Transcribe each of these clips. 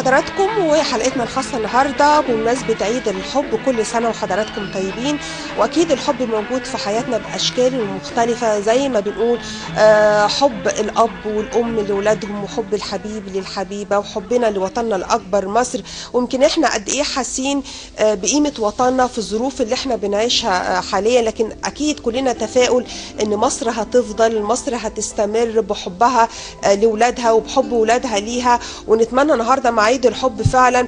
بحضراتكم وحلقتنا الخاصة النهاردة بمناسبة عيد الحب. كل سنة وحضراتكم طيبين. وأكيد الحب موجود في حياتنا بأشكال مختلفة، زي ما بنقول حب الأب والأم لأولادهم، وحب الحبيب للحبيبة، وحبنا لوطننا الأكبر مصر. ويمكن احنا قد إيه حاسين بقيمة وطننا في الظروف اللي احنا بنعيشها حاليا، لكن أكيد كلنا تفاؤل إن مصر هتفضل، مصر هتستمر بحبها لأولادها وبحب أولادها ليها. ونتمنى النهارده مع عيد الحب فعلا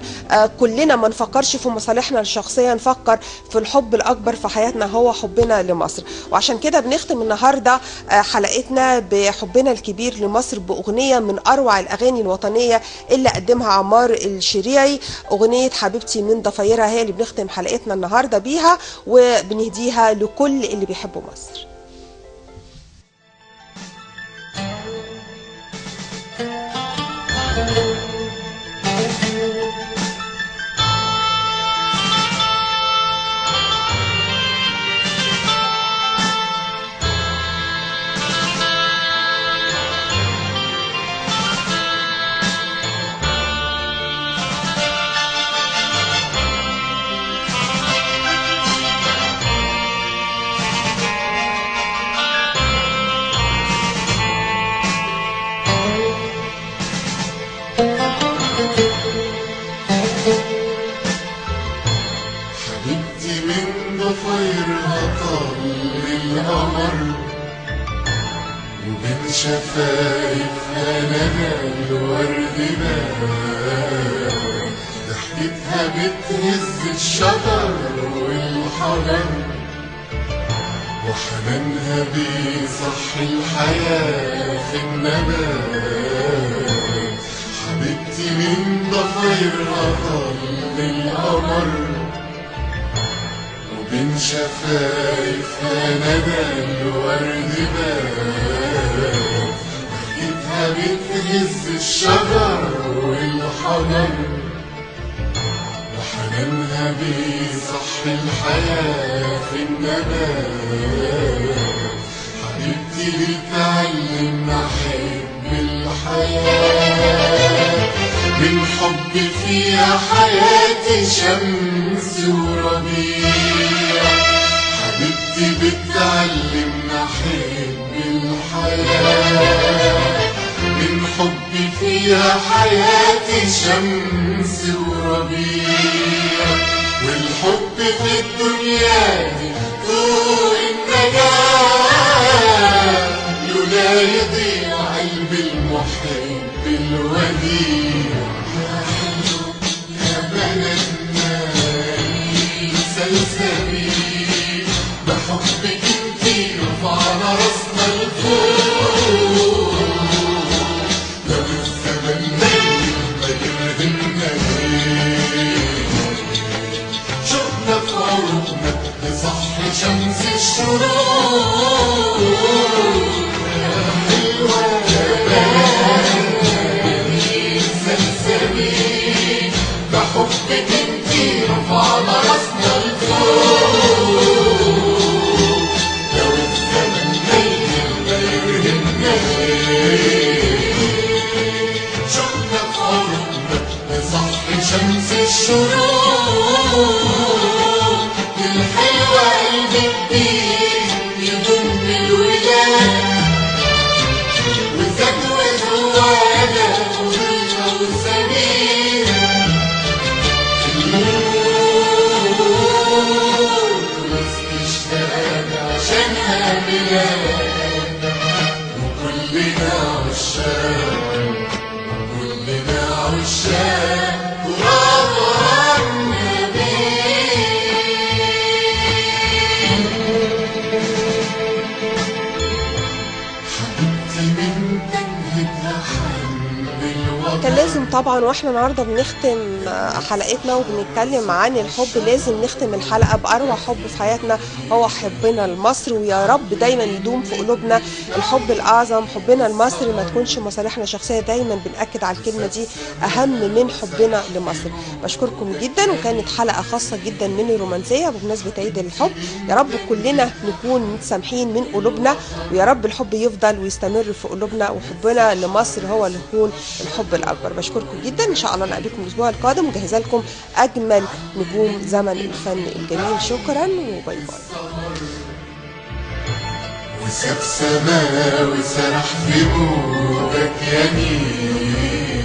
كلنا ما نفكرش في مصالحنا الشخصيه، نفكر في الحب الاكبر في حياتنا هو حبنا لمصر. وعشان كده بنختم النهارده حلقتنا بحبنا الكبير لمصر باغنيه من اروع الاغاني الوطنيه اللي قدمها عمار الشريعي، اغنيه حبيبتي من ضفايرها، هي اللي بنختم حلقتنا النهارده بيها وبنهديها لكل اللي بيحبوا مصر. حبيبتي من ضفايرها طل القمر، وبين شفايفها ندى الورد بان، ضحكتها بتهز الشجر والحجر، وحنانها بيصحي الحياة في النبات. حبيبتي من ضفايرها طل القمر، بين شفايفها ندى الورد بان، ضحكتها بتهز الشجر والحجر، وحنانها بيصحي الحياة في النبات. حبيبتي بتعلمنا أحب الحياة، من حب فيها حياتي شمس وربيع. حبيبتي بتعلمنا أحب الحياة، من حب فيها حياتي شمس وربيع. والحب في الدنيا دي طوق النجاة، لولا يضيع قلب المحب الوديع. يا بلدنا سلسبيل، بحبك انتي رفعنا راسنا لفوق. لو الزمن ما يرهمنا شوقنا في عروقنا لصحي شمس الشروق. يا حلوة يا بلدنا سلسبيل، بحبك انتي رفعنا راسنا لفوق. لو الزمن ما يرهمنا شوقنا في عروقنا لصحي شمس الشروق. الحلوة قلبك بيه يضم الولاد، وزاد وزوادة وضيفة وسمير. عشانها بلاد، وكلنا عشاق، وكلنا عشاق تراب النبي. حبيبتي من تنهدها حمل الوطن. كان لازم طبعا واحنا النهارده بنختم حلقتنا وبنتكلم عن الحب، لازم نختم الحلقه باروع حب في حياتنا هو حبنا لمصر. ويا رب دايما يدوم في قلوبنا الحب الاعظم، حبنا لمصر، ما تكونش مصالحنا الشخصيه. دايما بنأكد على الكلمه دي، اهم من حبنا لمصر. بشكركم جدا، وكانت حلقه خاصه جدا من الرومانسيه بمناسبه عيد الحب. يا رب كلنا نكون متسامحين من قلوبنا، ويا رب الحب يفضل ويستمر في قلوبنا، وحبنا لمصر هو اللي يكون الحب الاكبر. بشكركم. بشكركم جدا، ان شاء الله نقابلكم الاسبوع القادم مجهزه لكم اجمل نجوم زمن الفن الجميل. شكرا وباي باي. وساب سما وسرح في موجك يمين